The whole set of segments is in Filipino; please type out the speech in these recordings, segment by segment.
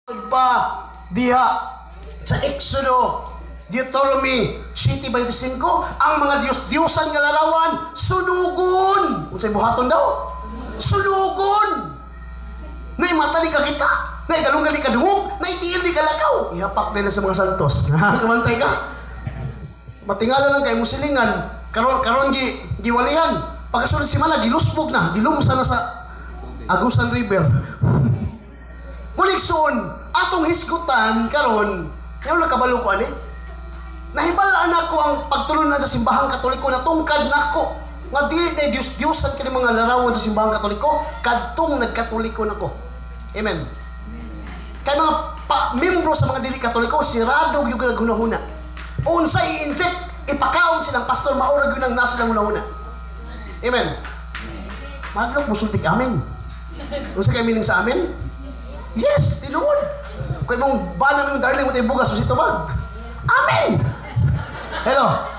pa diha sa Exodo, Deuteronomy 7:25, ang mga Diyos-Diyosan nga larawan sunugon. Unsay buhaton daw? Sunugon. Nay mata di ka kita, nay galunggal di ka dungog, nay tiil di ka lakaw. Ihapak na sa mga santos. Kamantay ka. Matingala lang kay musilingan, karon giwalihan. Pagkasunod si Mana gilusbog na, gilumsa na sa Agusan River. Mulikson, atong hisgutan karon, ngayon na kabalo ko ani. Nahibalaan ako ang pagtulunan sa simbahang Katoliko na tungkad nako. Nga dili tay Dios-Diosan kini mga larawan sa simbahang Katoliko, kadtong nagkatoliko nako. Amen. Kay mga membro sa mga dili Katoliko, sirado gyud ang hunahuna. Unsay i-inject, ipakaon silang pastor maura gyud ang nasa ng hunahuna. Amen. Madlok musultik amin. Unsa kay meaning sa amin? Yes, tinuod. Kung mong banang yung darling mo tayo bugas, susito bag. Amen! Hello?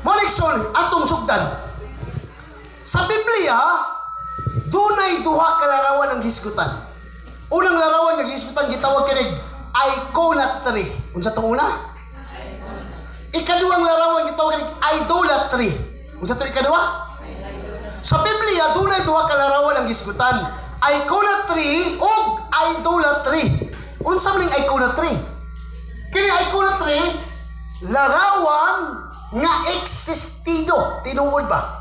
Malikson, atong sugdan. Sa Biblia, dunay duha ka larawan ang hisgutan. Unang larawan ng hisgutan, gitawag kinig, iconatry. Unsa itong una? Ikaduang larawan, gitawag kinig, idolatry. Unsa itong ikaduwa? Sa Biblia, dunay duha ka larawan ang hisgutan. Iconatry o idolatry. Unsa maning iconatry? Kini iconatry larawan nga existido, tinuod ba?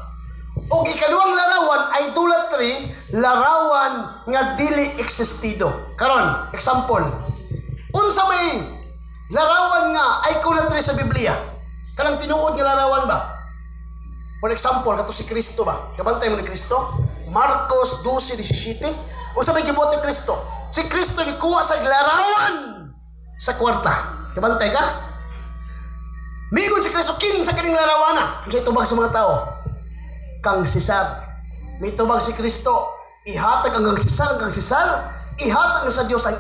O ikaduhang larawan, idolatry, larawan nga dili existido. Karon, example. Unsa may larawan nga iconatry sa Biblia? Kanang tinuod nga larawan ba? For example, kato si Kristo ba? Kabantay mo ni Kristo? Marcos 12:17. Unsa may gibuhat ni Kristo? Si Kristo gikuha sa larawan sa kwarta. Kabantay ka? Migon si Kristo king sa kaning larawana. Unsa itubag sa mga tao? Kang Sisar. May tubag si Kristo, ihatag ang Sisar, ihatag sa Dios ang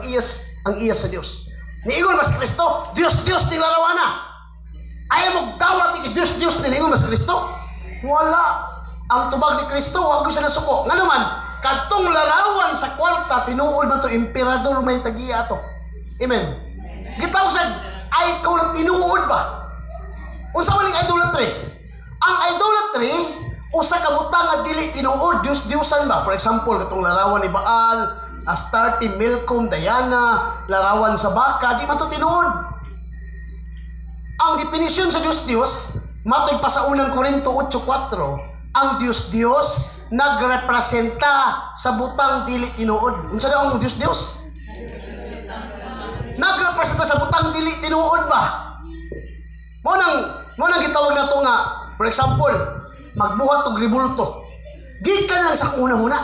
iyas sa Dios. Niingon ba si Kristo? Dios ni larawana. Ayaw mo dawat ni Dios ni niingon ba si Kristo? Wala. Ang tubag ni Kristo, wag siya nasuko. Nga naman, katong larawan sa kwarta, tinuol man to, emperador may tagiya to. Amen. Gitawag sa icon, tinuol ba? Unsa man ang idolatry? Ang idolatry, usa ka butang nga dili tinuod, Dios-Diosan ba? For example, katong larawan ni Baal, Astarte, Milcom, Diana, larawan sa baka, di man to tinuod. Ang definisyon sa Dios-Dios, matod pa sa unang Korinto 8:4, ang Dios-Dios nagrepresenta sa butang dili tinuod. Unsa daw ang Dios-Dios? Nagrepresenta sa butang dili tinuod ba? Mo nang gitawag nato nga, for example, magbuhat og ribulto. Gikan lang sa una-una.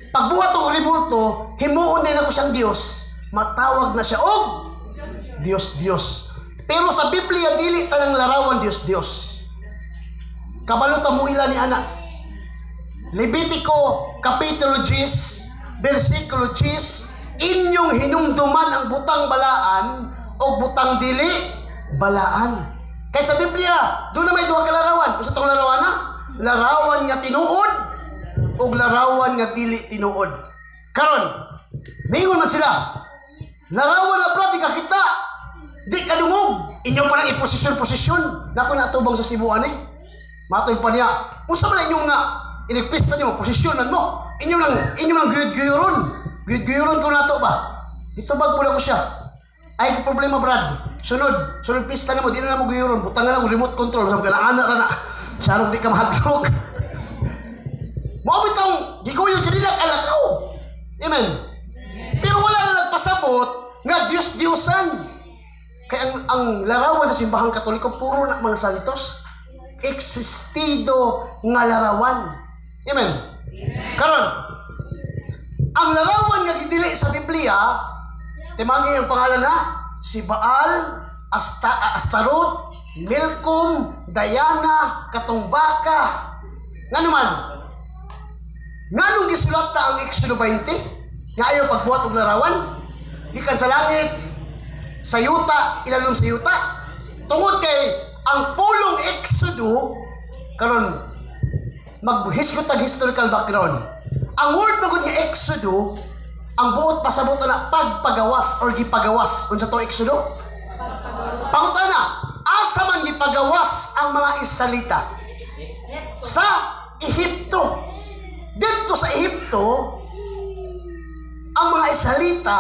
Pagbuhat og ribulto, himuon din ako siyang Dios. Matawag na siya og Dios. Pero sa Biblia dili tanang larawan Dios. Kabalutan mo ila ni anak. Levitico Kapitulo 10 versikulo 10, inyong hinumduman ang butang balaan o butang dili balaan. Kaya sa Biblia, doon na may duha ka larawan. Usa tong larawan na? Larawan nga tinuod o larawan nga dili tinuod. Karon, mingon man sila. Larawan na pala, di ka kita. Di ka dungog. Inyo pa lang i-posisyon. Nako na tubang sa Sibuan eh. Matoy pa niya. Unsa man inyong nga inigpista niyo, posisyonan mo. Inyo lang guyuron ko nato ba? Itubag pula ko siya. Ay problema Brad. Sunod pista nimo di na mo guyuron. Butang na lang remote control sabi ka na ana ra na. Sarong di ka mahadlok. Mo bitong giguyo dili na kalakaw. Amen. Pero wala na nagpasabot nga Dios-Diosan. Kaya ang larawan sa simbahang Katoliko puro na mga santos. Existido nga larawan. Amen. Karon, ang larawan nga gidili sa Biblia, timangi ang pangalan na si Baal, Astarot, Milcom, Diana, katong baka. Nga naman, nganong gisulat na ang Exodo 20? Nga ayaw pagbuhat og larawan? Gikan sa langit, sa yuta, ilalong sa yuta. Tungod kay ang pulong Exodo, karon maghisgot ang historical background. Ang word magod nga Exodo, ang buot pasabot na pagpagawas or gipagawas unsa to Exodo? Pangutana, asa man gipagawas ang mga Israelita? Sa Ehipto. Dito sa Ehipto, ang mga Israelita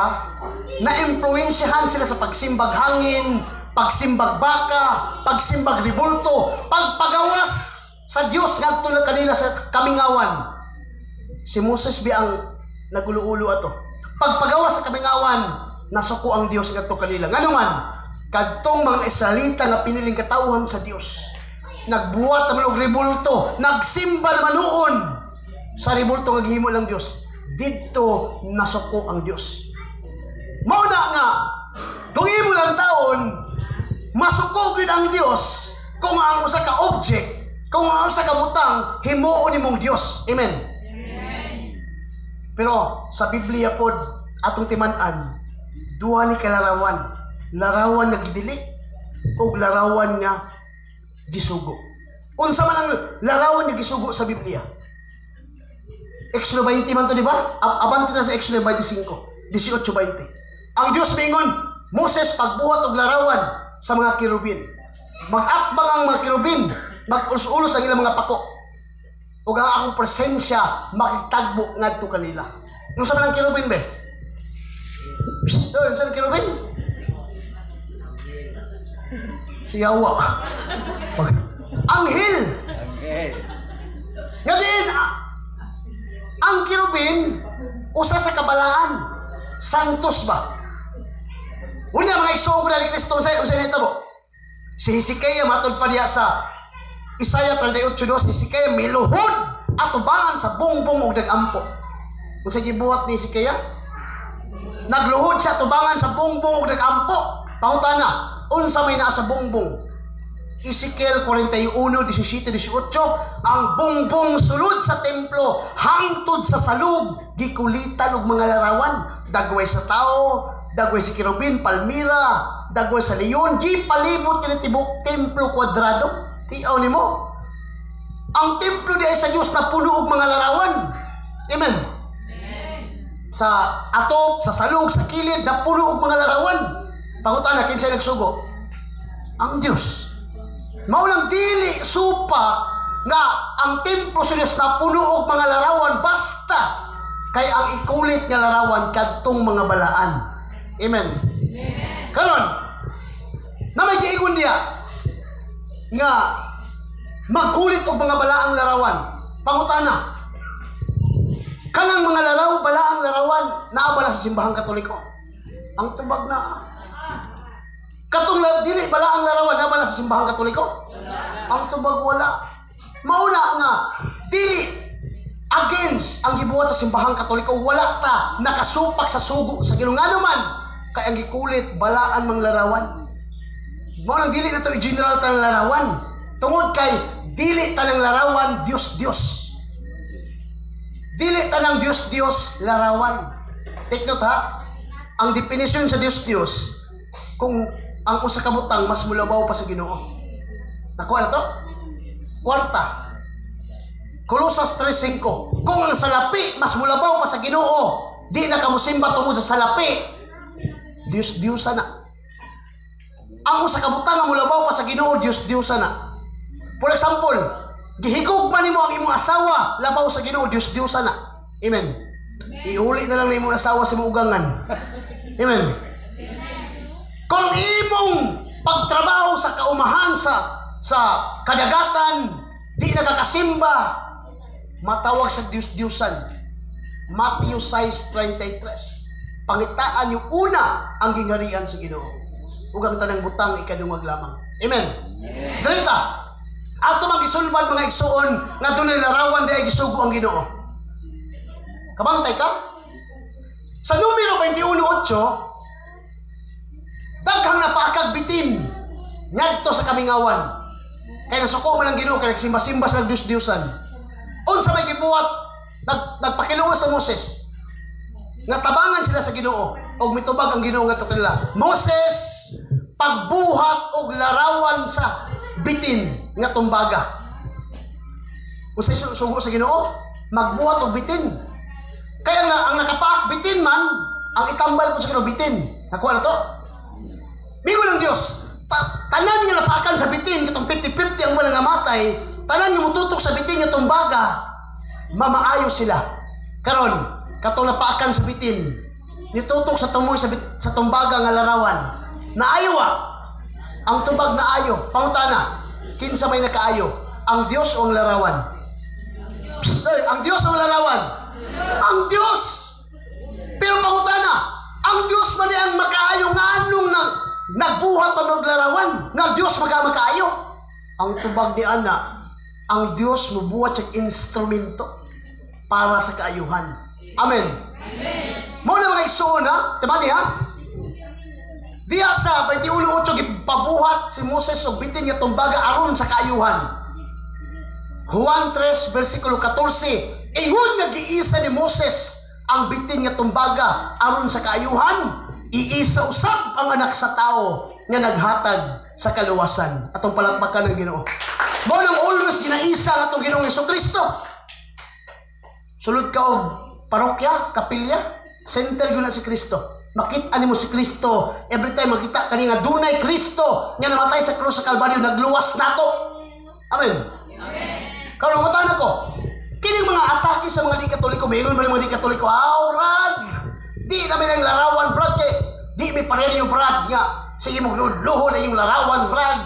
na impluwensyahan sila sa pagsimbag hangin, pagsimbag baka, pagsimbag ribulto, pagpagawas sa Dios ngadto na kanila sa kamingawan. Si Moses bi ang naguluulo ato. Pagpagawas sa kamingawan, nasuko ang Dios ngadto kanila. Nganuman, kadtong mga Israelita nga piniling katawhan sa Dios, nagbuhat naman og ribulto, nagsimba naman noon sa ribulto nga gihimo ng Dios. Dito nasuko ang Dios. Mao na nga, kung imo lang taon, masuko gyud ang Dios kung ang usa ka object, kung ang usa ka butang himuon nimong Dios. Amen. Pero sa Biblia pod atong timan-an, duha ni kalarawan, larawan nga gidili ug larawan nga gisugo. Unsa man ang larawan nga gisugo sa Biblia? Exodo 20 man to, di ba? Abante na sa Exodo 25, 18-20. Ang Diyos mingon, Moses, pagbuhat og larawan sa mga kirubin. Mag-atbang ang mga kirubin, mag-ulos-ulos ang ilang mga pako. Ug ang akong presensya makitagbo ngadto kanila. Ano sa man ang kirubin be? Doon sa kirubin? Si Yawa. Anghel. Ngadin, ang kirubin usa sa kabalaan, santos ba? Una mga igsoon ko na ni Kristo usa nitabo. Si Hezekiah matod pa diya sa Isaiah 38:2, ni Hezekiah miluhod at ubangan sa bongbong ug dagampo. Unsa gibuhat ni Hezekiah? Nagluhod siya tubangan sa bongbong ug dagampo. Pangutana, unsa may naa sa bongbong? Ezekiel 41:17-18, ang bongbong sulod sa templo hangtod sa salub gikulitan og mga larawan, dagway sa tao, dagway sa kirubin, palmira, dagway sa leon, gipalibot kini tibok templo kwadrado. Tiaw nimo, ang templo di ay sa Dios na puno og mga larawan. Amen. Sa atop, sa salug, sa kilid na puno og mga larawan. Pangutana, kinsay nagsugo? Ang Dios. Maulang dili supa nga ang templo sa Dios na puno og mga larawan basta kay ang ikulit nga larawan kadtong mga balaan. Amen. Karon, na may giingon diya nga magkulit og mga balaang larawan. Pangutana, kanang mga balaang larawan naa ba na sa simbahang Katoliko? Ang tubag na katong dili balaang larawan naa ba na sa simbahang Katoliko? Ang tubag wala. Mauna nga dili against ang gibuhat sa simbahang Katoliko, wala ta nakasupak sa sugo sa Ginoo man kay ang gikulit balaan mang larawan. Mao lang dili na to general tanang larawan. Tungod kay dili tanang larawan Dios. Dili tanang Dios larawan. Take note ha. Ang definition sa Dios kung ang usa ka butang mas mulabaw pa sa Ginoo. Nakuha na to? Kwarta. Colossus 3:5. Kung ang salapi mas mulabaw pa sa Ginoo, di na kamusimba tungod sa salapi. Dios-Diosa na. Ang usa ka butang nga mulabaw pa sa Ginoo, Dios-Diosa na. For example, gihigugma nimo ang imong asawa labaw sa Ginoo, Dios-Diosa na. Amen. Iuli na lang na imong asawa sa imong ugangan. Amen. Kung imong pagtrabaho sa kaumahan sa kadagatan, di nakakasimba, matawag sa Dios-Diosan. Matthew 6:33. Pangitaan yung una ang gingharian sa Ginoo. Ug ang tanang butang ikadungag lamang. Amen. Drita, ato magisulbad mga igsuon nga dunay larawan di ay gisugo ang Ginoo. Kabantay ka? Sa numero 21:8, daghang napaakag bitin ngadto sa kamingawan. Kaya nasuko man ang Ginoo kay nagsimba-simba sa Dios-Diosan. Unsa may gibuhat? Nagpakiluwas sa Moses. Nga tabangan sila sa Ginoo og mitubag ang Ginoo ngadto kanila. Moses, pagbuhat og larawan sa bitin nga tumbaga. Unsay sugo sa Ginoo? Magbuhat og bitin. Kaya ang nakapaak bitin man, ang itambal po sa bitin. Nakuha na to? Mingo ng Diyos. Tanan nga napaakan sa bitin, katong 50-50 ang walang amatay, tanan nga mututok sa bitin nga tumbaga, mamaayo sila. Karon, katong napaakan sa bitin, nitutok sa tumoy sa tumbaga nga larawan. Naayo ang tubag na ayo. Pangutana, kinsa may nakaayo? Ang Diyos o ang larawan? Psst, ang Diyos o ang larawan? Ang Diyos! Pero pangutana, ang Diyos man ang makaayo nga anong nagbuhat ang naglarawan nga Diyos makaayo. Ang tubag ni Ana, ang Diyos mubuhat sa instrumento para sa kaayuhan. Amen. Mo na mga igsoon ha, timani ha. Diya sa 21:8 gipabuhat si Moses og bitin nga tumbaga aron sa kaayuhan. Juan 3 versikulo 14, ingon nga giisa ni Moses ang bitin nga tumbaga aron sa kaayuhan, iisa usab ang anak sa tao nga naghatag sa kaluwasan. Atong palakpakan ng Ginoo. Mo nang always ginaisa nga atong Ginoong Hesukristo. Sulod ka og parokya, kapilya, center gyud na si Kristo. Makita nimo si Kristo every time makita kani nga dunay Kristo nga namatay sa krus sa Kalbaryo, nagluwas nato. Amen. Amen. Karon matan ako. Kining mga atake sa mga di-Katoliko, mayroon man mga di-Katoliko, Brad, di namin ang larawan, Brad, kay di may pareli yung Brad nga, sige mo, luhod na yung larawan, Brad.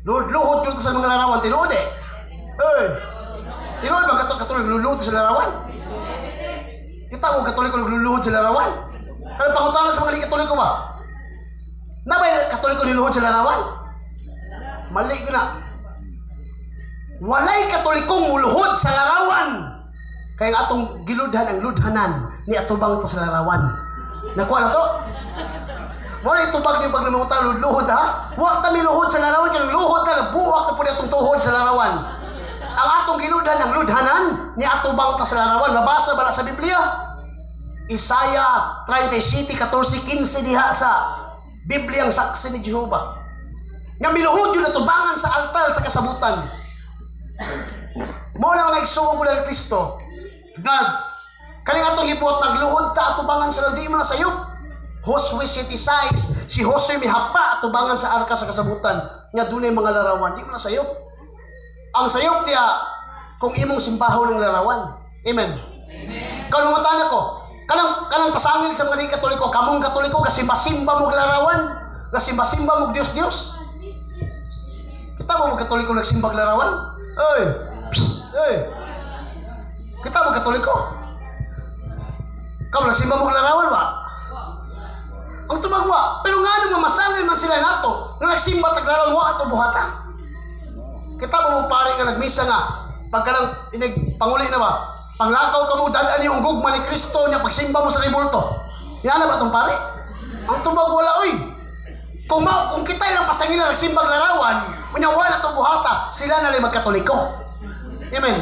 Luhod yun sa mga larawan, tinuod eh. Tinuod ba Katoliko nagluluhod sa larawan? Kita mo Katoliko nagluluhod sa larawan? Pero pangutanan sa mga di-Katoliko ba? Na ba Katoliko niluhod sa larawan? Mali ko na. Walay Katolikong muluhod sa larawan. Kaya atong giludhan ang ludhanan ni atubang sa larawan. Nakuha na to? Wala itubag niyo pag namutang luhod ha? Huwag kami luhod sa larawan. Kaya luhod ka, buwak na po niya atong tuhod sa larawan. Ang atong giludhan ang ludhanan ni atubang sa larawan. Mabasa ba na sa Biblia? Isaiah 37:14-15 diha sa Bibliang saksi ni Jehovah. Nga miluhod yun atubangan sa altar sa kasabutan. Mo na mga igsuong mo na Kristo. God, kaning atong ibuot nagluhod ta atubangan sa di mo na sayop. Josue 7:6, si Josue mihapa atubangan sa arka sa kasabutan nga dunay mga larawan, di mo na sayop. Ang sayop diya kung imong simbahon ng larawan. Amen. Amen. Kung matan ako, kanang pasangil sa mga Katoliko, kamong Katoliko kasimba-simba mo larawan, kasimba-simba mo Dios. Kita mo Katoliko nagsimbag larawan? Kita mo Katoliko? Kamu nagsimba mo larawan ba? Ang tumagwa, pero nga nung mamasangin man sila nato, na nagsimba taglarawan wa ato buhata. Kita mo pare nga nagmisa nga, pagka lang panguli na ba? Panglakaw ka mo, dadaan yung gugma ni Kristo niya pagsimba mo sa ribulto. Yan na ba itong pare? Ang tumag wala, Kung kita lang pasangin na nagsimbag larawan, wala itong buhata, sila na lang magkatoliko. Amen.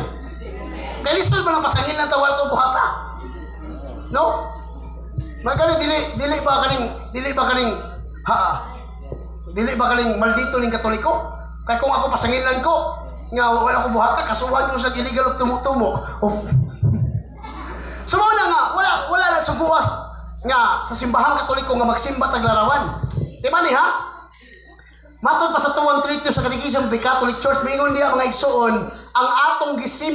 Kaya listo ba ng pasangin na wala itong buhata? No? Magkano, dili ba kaning maldito ning Katoliko? Kaya kung ako pasangin lang ko, nga wala ko buhata, kasuhan ko sa iligal o tumutumo. So muna nga, wala na subuas nga sa simbahang Katoliko nga magsimba taglarawan. Diba ni ha? Matod pa sa tuwang treatyo sa Catechism of the Catholic Church, mingon niya mga igsoon, ang atong gisim